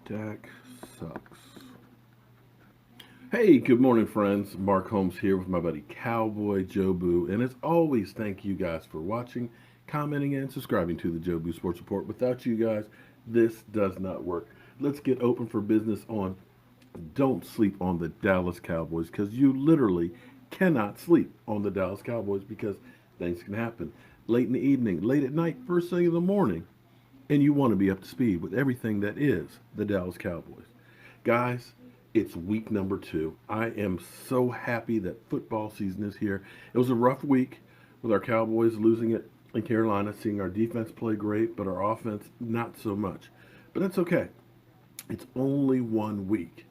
Dak sucks. Hey, good morning, friends. Mark Holmes here with my buddy Cowboy Joe Boo. And as always, thank you guys for watching, commenting, and subscribing to the Joe Boo Sports Report. Without you guys, this does not work. Let's get open for business on don't sleep on the Dallas Cowboys because you literally cannot sleep on the Dallas Cowboys because things can happen late in the evening, late at night, first thing in the morning, and you want to be up to speed with everything that is the Dallas Cowboys. Guys, it's week number 2. I am so happy that football season is here. It was a rough week with our Cowboys losing it in Carolina, seeing our defense play great, but our offense not so much. But that's okay. It's only one week.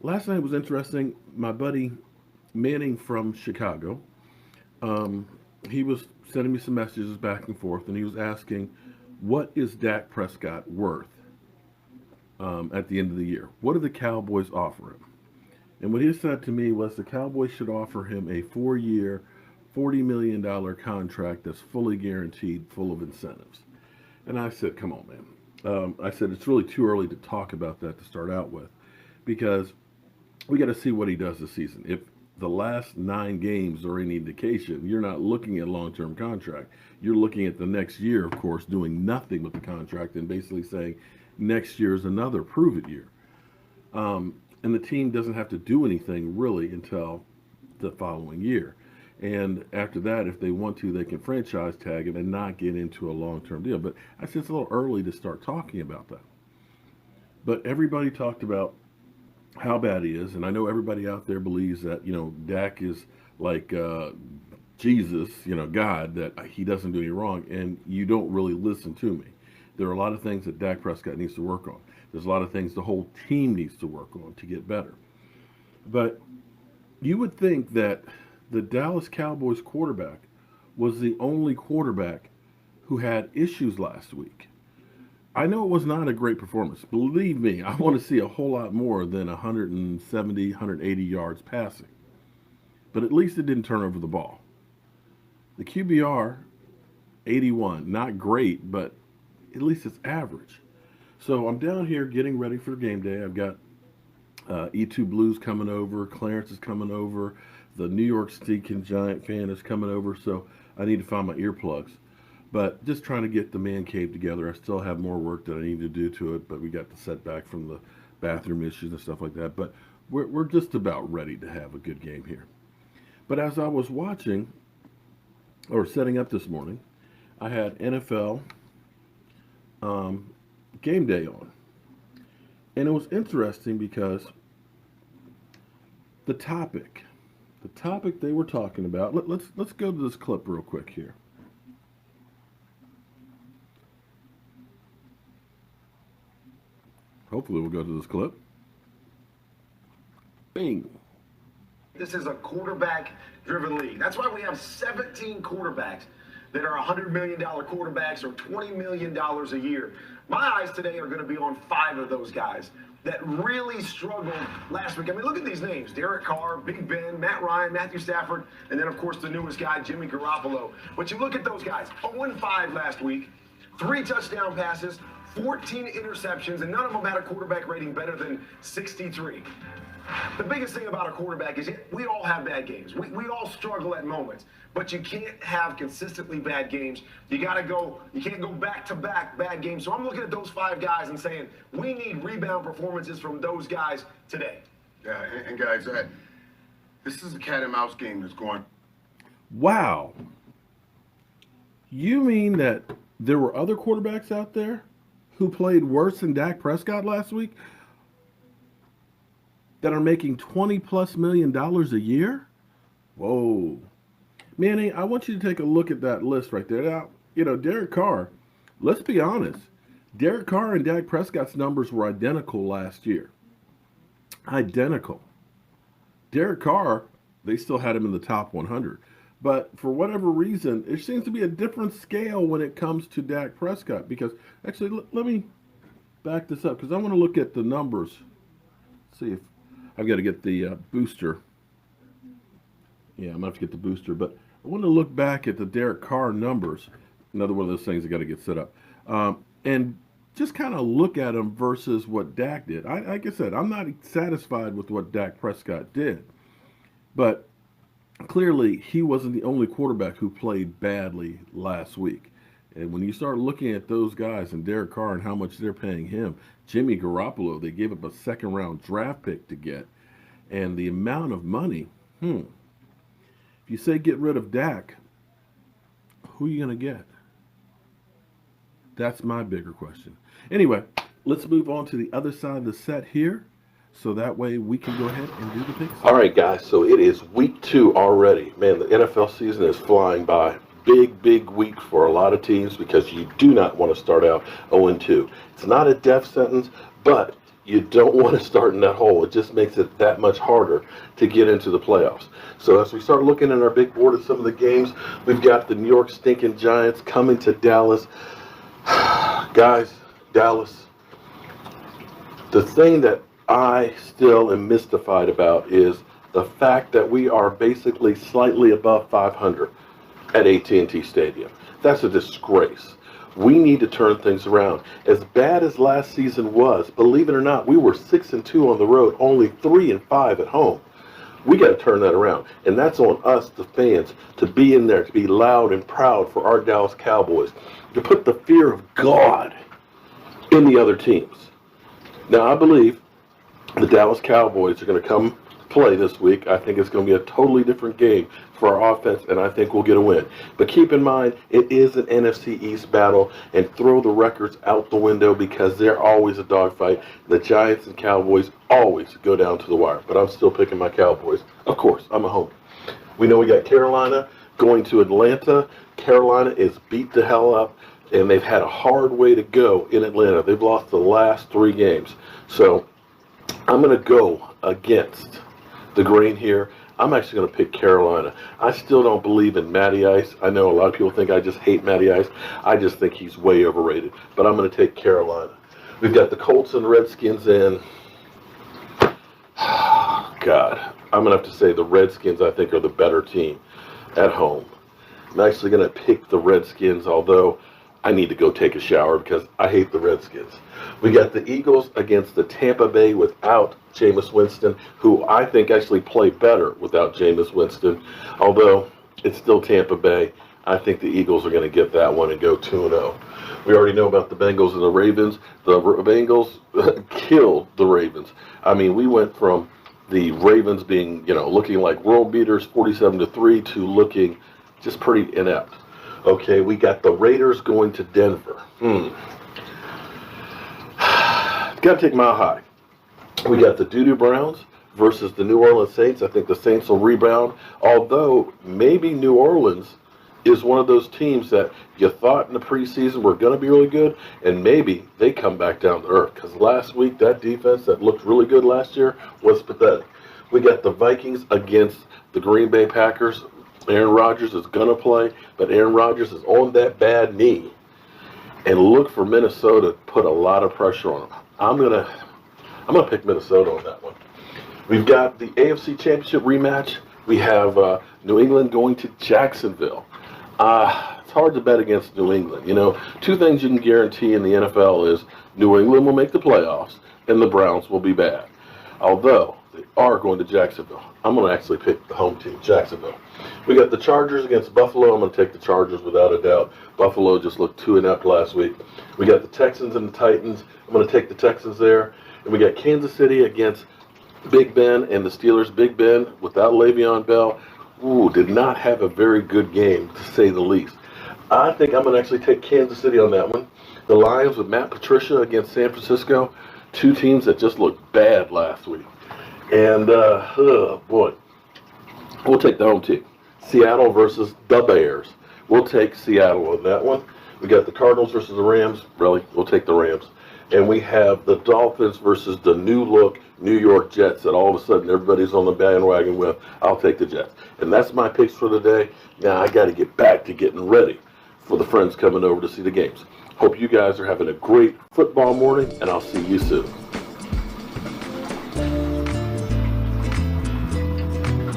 Last night was interesting. My buddy Manning from Chicago, um, he was sending me some messages back and forth, and he was asking, what is Dak Prescott worth at the end of the year? What do the Cowboys offer him? And what he said to me was the Cowboys should offer him a 4-year, $40 million contract that's fully guaranteed, full of incentives. And I said, come on, man. I said, it's really too early to talk about that to start out with because we got to see what he does this season. If the last 9 games are any indication, you're not looking at a long-term contract. You're looking at the next year, of course, doing nothing with the contract and basically saying next year is another prove-it year. And the team doesn't have to do anything really until the following year. And after that, if they want to, they can franchise tag him and not get into a long-term deal. But I said it's a little early to start talking about that. But everybody talked about how bad he is, and I know everybody out there believes that Dak is like Jesus, God, that he doesn't do any wrong, and you don't really listen to me. There are a lot of things that Dak Prescott needs to work on. There's a lot of things the whole team needs to work on to get better. But you would think that the Dallas Cowboys quarterback was the only quarterback who had issues last week. I know it was not a great performance. Believe me, I want to see a whole lot more than 170, 180 yards passing. But at least it didn't turn over the ball. The QBR, 81. Not great, but at least it's average. So I'm down here getting ready for game day. I've got E2 Blues coming over. Clarence is coming over. The New York Stinking Giant fan is coming over. So I need to find my earplugs. But just trying to get the man cave together. I still have more work that I need to do to it, but we got the setback from the bathroom issues and stuff like that. But we're just about ready to have a good game here. But as I was watching or setting up this morning, I had NFL game day on. And it was interesting because the topic they were talking about, let's go to this clip real quick here. Hopefully we'll go to this clip. Bing. This is a quarterback-driven league. That's why we have 17 quarterbacks that are $100 million quarterbacks or $20 million a year. My eyes today are going to be on 5 of those guys that really struggled last week. I mean, look at these names. Derek Carr, Big Ben, Matt Ryan, Matthew Stafford, and then, of course, the newest guy, Jimmy Garoppolo. But you look at those guys, 0-5 last week, 3 touchdown passes, 14 interceptions, and none of them had a quarterback rating better than 63. The biggest thing about a quarterback is we all have bad games. We all struggle at moments, but you can't have consistently bad games. You can't go back-to-back bad games. So I'm looking at those 5 guys and saying, we need rebound performances from those guys today. Yeah, and guys, this is a cat and mouse game that's going. Wow. You mean that there were other quarterbacks out there who played worse than Dak Prescott last week that are making $20+ million a year? Whoa. Manny, I want you to take a look at that list right there. Now, Derek Carr, let's be honest. Derek Carr and Dak Prescott's numbers were identical last year. Identical. Derek Carr, they still had him in the top 100. But for whatever reason, it seems to be a different scale when it comes to Dak Prescott. Because, actually, let me back this up because I want to look at the numbers. See if I've got to get the booster. Yeah, I'm going to have to get the booster. But I want to look back at the Derek Carr numbers. Another one of those things I got to get set up. And just kind of look at him versus what Dak did. Like I said, I'm not satisfied with what Dak Prescott did, but clearly he wasn't the only quarterback who played badly last week. And when you start looking at those guys and Derek Carr and how much they're paying him, Jimmy Garoppolo, they gave up a second round draft pick to get, and the amount of money, if you say get rid of Dak, who are you going to get? That's my bigger question. Anyway, let's move on to the other side of the set here, so that way we can go ahead and do the picks. All right, guys, so it is week 2 already. Man, the NFL season is flying by. Big week for a lot of teams because you do not want to start out 0-2. It's not a death sentence, but you don't want to start in that hole. It just makes it that much harder to get into the playoffs. So as we start looking at our big board of some of the games, we've got the New York stinking Giants coming to Dallas. Guys, Dallas, the thing that I still am mystified about is the fact that we are basically slightly above 500 at AT&T Stadium. That's a disgrace. We need to turn things around. As bad as last season was, believe it or not, we were 6-2 on the road, only 3-5 at home. We got to turn that around, and that's on us, the fans, to be in there, to be loud and proud for our Dallas Cowboys, to put the fear of God in the other teams. Now, I believe the Dallas Cowboys are going to come play this week. I think it's going to be a totally different game for our offense, and I think we'll get a win. But keep in mind, it is an NFC East battle, and throw the records out the window because they're always a dogfight. The Giants and Cowboys always go down to the wire, but I'm still picking my Cowboys. Of course, I'm a homie. We know we got Carolina going to Atlanta. Carolina is beat the hell up, and they've had a hard way to go in Atlanta. They've lost the last 3 games. So I'm going to go against the grain here. I'm actually going to pick Carolina. I still don't believe in Matty Ice. I know a lot of people think I just hate Matty Ice. I just think he's way overrated. But I'm going to take Carolina. We've got the Colts and Redskins in. God, I'm going to have to say the Redskins, I think, are the better team at home. I'm actually going to pick the Redskins, although I need to go take a shower because I hate the Redskins. We got the Eagles against the Tampa Bay without Jameis Winston, who I think actually play better without Jameis Winston. Although it's still Tampa Bay, I think the Eagles are going to get that one and go 2-0. We already know about the Bengals and the Ravens. The Bengals killed the Ravens. I mean, we went from the Ravens being, looking like world beaters, 47-3, to looking just pretty inept. Okay, we got the Raiders going to Denver. Got to take Mile High. We got the Doo-Doo Browns versus the New Orleans Saints. I think the Saints will rebound, although maybe New Orleans is one of those teams that you thought in the preseason were going to be really good, and maybe they come back down to earth, because last week that defense that looked really good last year was pathetic. We got the Vikings against the Green Bay Packers. Aaron Rodgers is going to play, but Aaron Rodgers is on that bad knee, and look for Minnesota to put a lot of pressure on him. I'm gonna pick Minnesota on that one. We've got the AFC Championship rematch. We have New England going to Jacksonville. It's hard to bet against New England. 2 things you can guarantee in the NFL is New England will make the playoffs and the Browns will be bad. Although they are going to Jacksonville. I'm going to actually pick the home team, Jacksonville. We got the Chargers against Buffalo. I'm going to take the Chargers without a doubt. Buffalo just looked 2-0 last week. We got the Texans and the Titans. I'm going to take the Texans there. And we got Kansas City against Big Ben and the Steelers. Big Ben, without Le'Veon Bell, did not have a very good game, to say the least. I think I'm going to actually take Kansas City on that one. The Lions with Matt Patricia against San Francisco. 2 teams that just looked bad last week. And, boy, we'll take the home team. Seattle versus the Bears. We'll take Seattle on that one. We got the Cardinals versus the Rams. Really, we'll take the Rams. And we have the Dolphins versus the new-look New York Jets that all of a sudden everybody's on the bandwagon with. I'll take the Jets. And that's my picks for the day. Now I got to get back to getting ready for the friends coming over to see the games. Hope you guys are having a great football morning, and I'll see you soon.